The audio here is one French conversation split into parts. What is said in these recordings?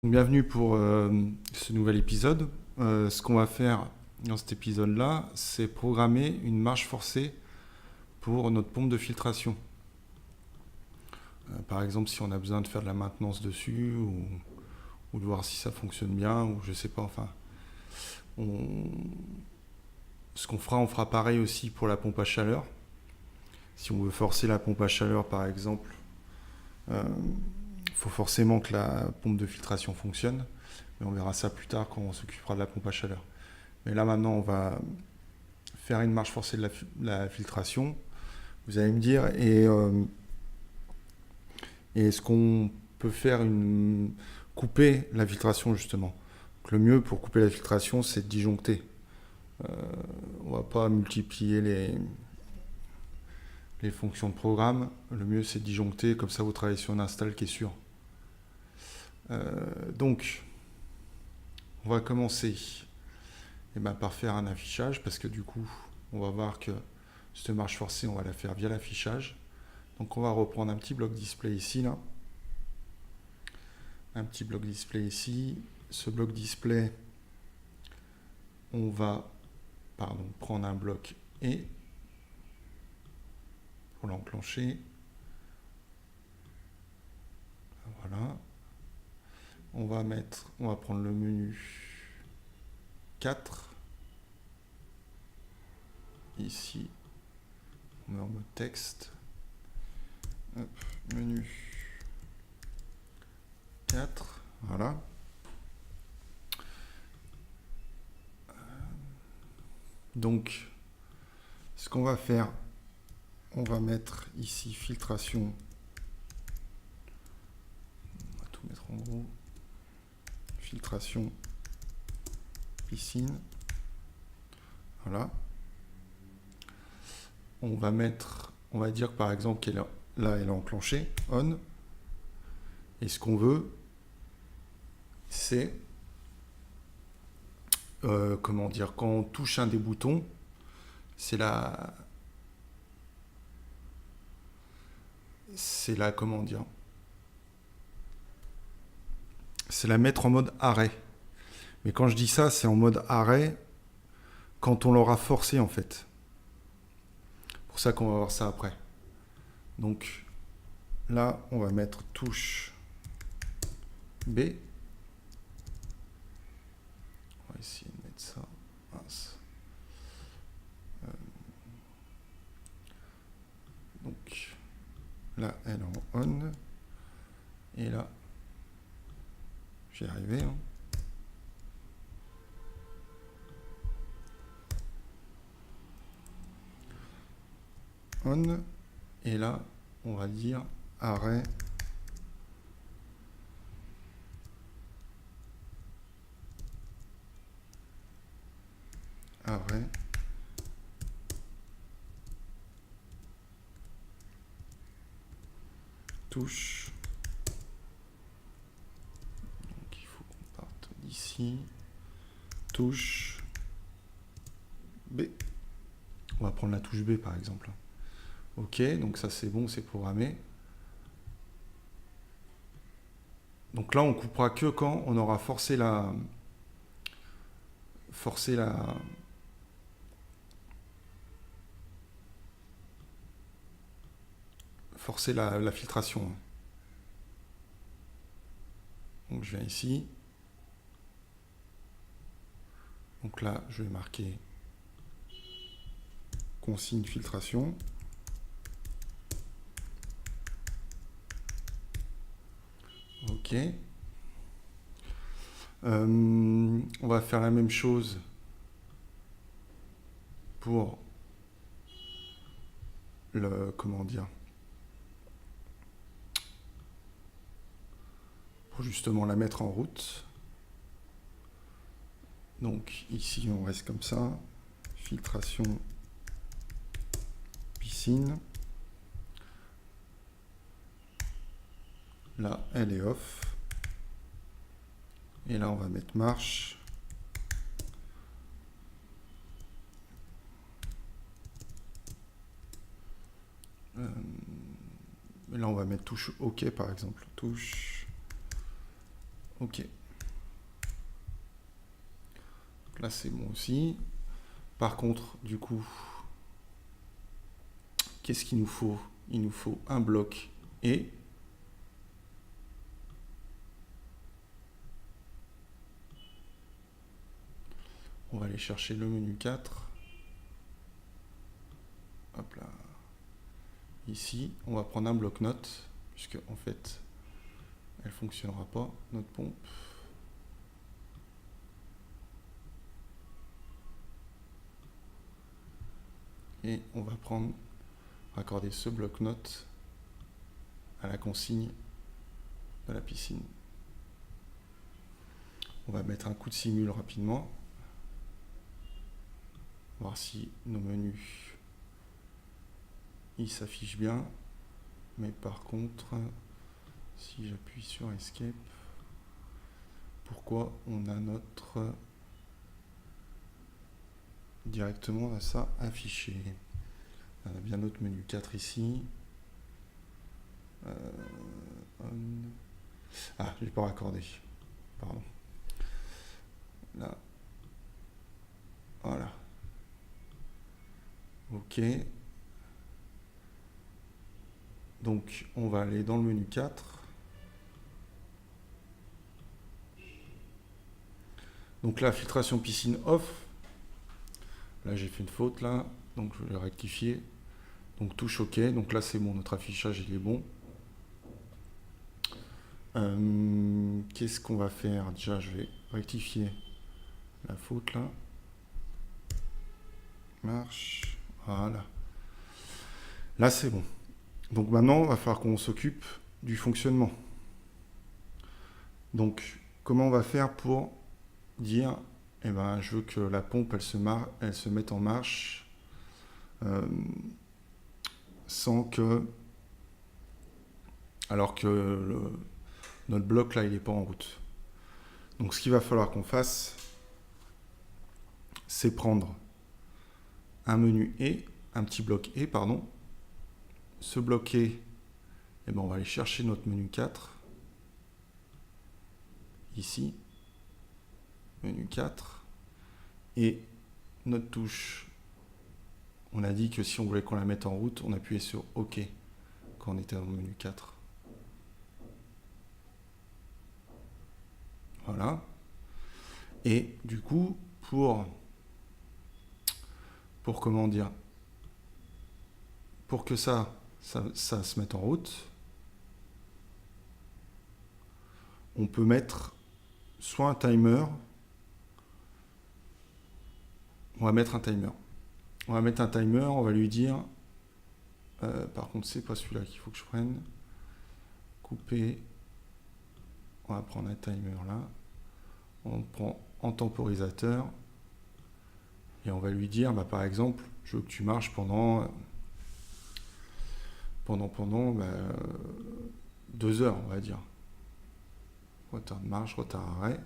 Bienvenue pour ce nouvel épisode. Ce qu'on va faire dans cet épisode-là, c'est programmer une marche forcée pour notre pompe de filtration. Par exemple, si on a besoin de faire de la maintenance dessus ou de voir si ça fonctionne bien, ou je sais pas, enfin. Ce qu'on fera, on fera pareil aussi pour la pompe à chaleur. Si on veut forcer la pompe à chaleur, par exemple, il faut forcément que la pompe de filtration fonctionne. Mais on verra ça plus tard quand on s'occupera de la pompe à chaleur. Mais là maintenant, on va faire une marche forcée de la filtration. Vous allez me dire, est-ce qu'on peut faire couper la filtration justement? Donc, le mieux pour couper la filtration, c'est de disjoncter. On ne va pas multiplier les fonctions de programme. Le mieux, c'est de disjoncter, comme ça vous travaillez sur une install qui est sûre. Donc, on va commencer par faire un affichage, parce que du coup, on va voir que cette marche forcée, on va la faire via l'affichage. Donc on va reprendre un petit bloc display ici, là. Un petit bloc display ici. Ce bloc display, on va prendre un bloc et pour l'enclencher. Voilà. On va prendre le menu 4. Ici, on met en mode texte. Hop, menu 4. Voilà. Donc, ce qu'on va faire, on va mettre ici filtration. On va tout mettre en gros. Filtration piscine. Voilà. On va dire par exemple qu'elle là elle est enclenchée, on. Et ce qu'on veut, c'est quand on touche un des boutons, c'est la mettre en mode arrêt. Mais quand je dis ça, c'est en mode arrêt quand on l'aura forcé en fait. C'est pour ça qu'on va voir ça après. Donc là, on va mettre touche B. On va essayer de mettre ça. Mince. Donc là, elle est en on. Et là, j'y arrivé. Hein. On. Et là, on va dire arrêt. Arrêt. Touche. Donc il faut qu'on parte d'ici. Touche B. On va prendre la touche B par exemple. Ok, donc ça c'est bon, c'est programmé. Donc là on coupera que quand on aura forcé la filtration. Donc je viens ici. Donc là je vais marquer consigne filtration. Ok. On va faire la même chose pour pour justement la mettre en route. Donc ici on reste comme ça. Filtration piscine. Là elle est off. Et là on va mettre marche. Et là on va mettre touche OK par exemple. Touche OK. Là, c'est bon aussi. Par contre, du coup, qu'est-ce qu'il nous faut? Il nous faut un bloc et on va aller chercher le menu 4. Hop là. Ici, on va prendre un bloc-notes, puisque en fait, elle ne fonctionnera pas, notre pompe. Et on va raccorder ce bloc-notes à la consigne de la piscine. On va mettre un coup de simul rapidement. Voir si nos menus ils s'affichent bien. Mais par contre, si j'appuie sur Escape, pourquoi on a notre directement ça affiché? On a bien notre menu 4 ici. Ah, je n'ai pas raccordé. Pardon. Là. Voilà. OK. Donc, on va aller dans le menu 4. Donc là, filtration piscine off. Là, j'ai fait une faute là. Donc, je vais rectifier. Donc, touche OK. Donc là, c'est bon. Notre affichage, il est bon. Qu'est-ce qu'on va faire? Déjà, je vais rectifier la faute là. Marche. Voilà. Là, c'est bon. Donc maintenant, il va falloir qu'on s'occupe du fonctionnement. Donc, comment on va faire pour dire, eh ben, je veux que la pompe, elle se mette en marche sans que... Alors que notre bloc, là, il n'est pas en route. Donc, ce qu'il va falloir qu'on fasse, c'est prendre un menu et, un petit bloc et, pardon. Ce bloc et, eh ben, on va aller chercher notre menu 4. Ici. Menu 4. Et notre touche, on a dit que si on voulait qu'on la mette en route, on appuyait sur OK quand on était dans le menu 4. Voilà. Et du coup, pour comment dire, pour que ça se mette en route, on peut mettre soit un timer. On va mettre un timer. On va mettre un timer, on va lui dire, par contre c'est pas celui-là qu'il faut que je prenne, couper, on va prendre un timer là, on prend en temporisateur, et on va lui dire, bah, par exemple, je veux que tu marches pendant 2 heures, on va dire. Retard de marche, retard arrêt,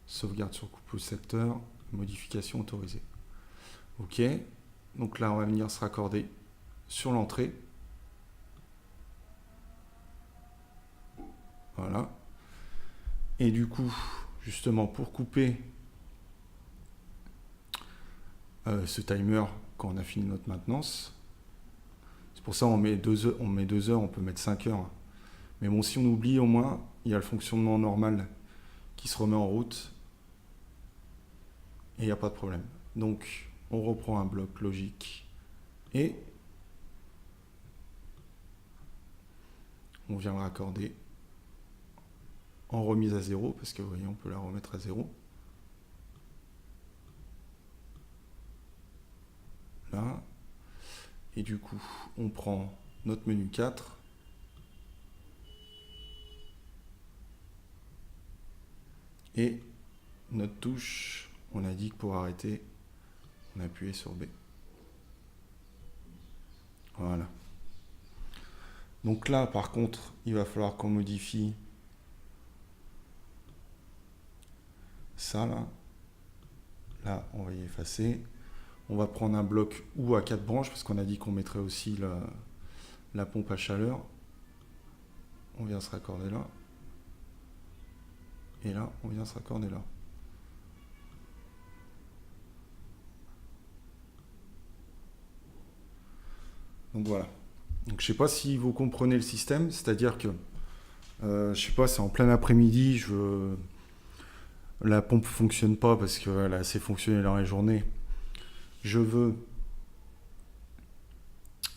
sauvegarde sur coupe au secteur, modification autorisée. OK, donc là on va venir se raccorder sur l'entrée. Voilà. Et du coup, justement, pour couper ce timer quand on a fini notre maintenance, c'est pour ça on met 2 heures, on peut mettre 5 heures. Mais bon, si on oublie, au moins, il y a le fonctionnement normal qui se remet en route et il n'y a pas de problème. Donc, on reprend un bloc logique et on vient le raccorder en remise à 0 parce que vous voyez, on peut la remettre à 0. Là. Et du coup, on prend notre menu 4. Et notre touche, on a dit que pour arrêter, on appuyait sur B. Voilà. Donc là, par contre, il va falloir qu'on modifie ça, là. Là, on va y effacer. On va prendre un bloc ou à 4 branches, parce qu'on a dit qu'on mettrait aussi la pompe à chaleur. On vient se raccorder là. Et là, on vient se raccorder là. Donc voilà. Donc je sais pas si vous comprenez le système, c'est-à-dire que je sais pas, c'est en plein après-midi, la pompe fonctionne pas parce qu'elle a assez fonctionné dans la journée. Je veux,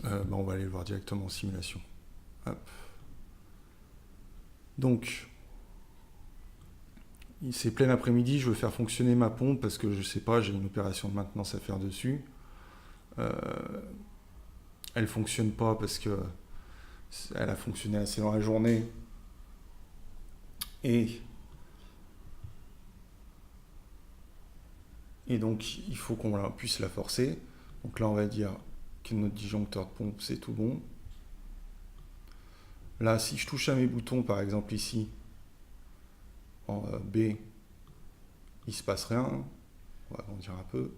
on va aller le voir directement en simulation. Hop. Donc c'est plein après-midi, je veux faire fonctionner ma pompe parce que je sais pas, j'ai une opération de maintenance à faire dessus. Elle fonctionne pas parce que elle a fonctionné assez dans la journée. Et donc, il faut qu'on puisse la forcer. Donc là, on va dire que notre disjoncteur de pompe, c'est tout bon. Là, si je touche à mes boutons, par exemple ici, en B, il se passe rien. On va agrandir un peu.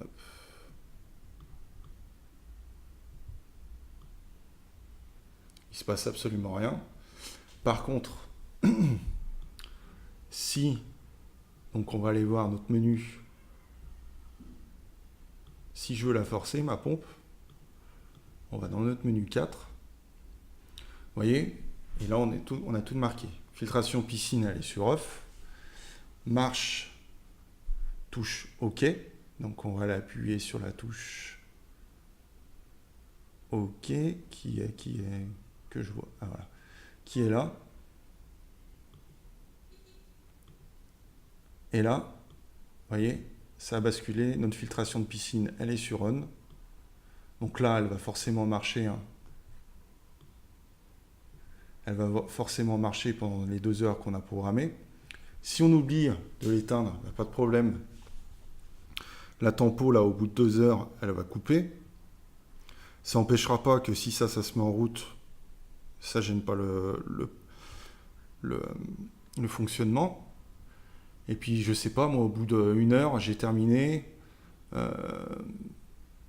Hop. Il se passe absolument rien. Par contre, si, donc on va aller voir notre menu, si je veux la forcer, ma pompe, on va dans notre menu 4. Vous voyez, et là on a tout marqué. Filtration piscine, elle est sur off. Marche, touche OK. Donc on va l'appuyer sur la touche OK, qui est que je vois, voilà, qui est là. Et là, vous voyez, ça a basculé. Notre filtration de piscine, elle est sur on. Donc là, elle va forcément marcher. Hein. Elle va forcément marcher pendant les 2 heures qu'on a programmées. Si on oublie de l'éteindre, pas de problème. La tempo, là, au bout de 2 heures, elle va couper. Ça n'empêchera pas que si ça se met en route, ça gêne pas le fonctionnement. Et puis, je sais pas, moi, au bout d'1 heure, j'ai terminé.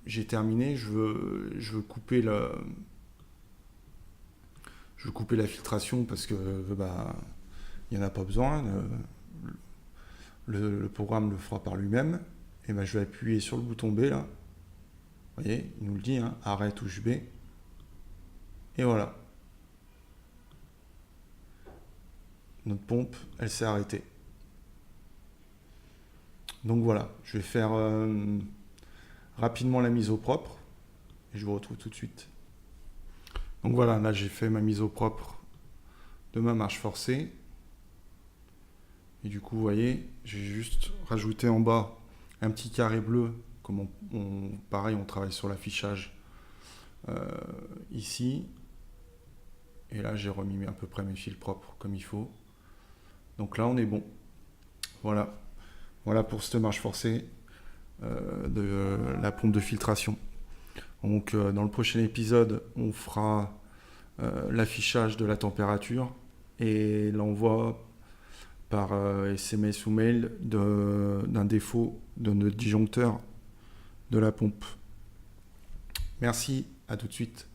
Je veux couper la filtration parce que il n'y en a pas besoin. Le programme le fera par lui-même. Et je vais appuyer sur le bouton B là. Vous voyez, il nous le dit, hein, arrêt touche B. Et voilà. Notre pompe, elle s'est arrêtée. Donc voilà, je vais faire rapidement la mise au propre. Et je vous retrouve tout de suite. Donc voilà, là j'ai fait ma mise au propre de ma marche forcée. Et du coup, vous voyez, j'ai juste rajouté en bas un petit carré bleu. Comme pareil, on travaille sur l'affichage ici. Et là, j'ai remis à peu près mes fils propres comme il faut. Donc là, on est bon. Voilà. Voilà pour cette marche forcée de la pompe de filtration. Donc dans le prochain épisode, on fera l'affichage de la température et l'envoi par SMS ou mail d'un défaut de notre disjoncteur de la pompe. Merci, à tout de suite.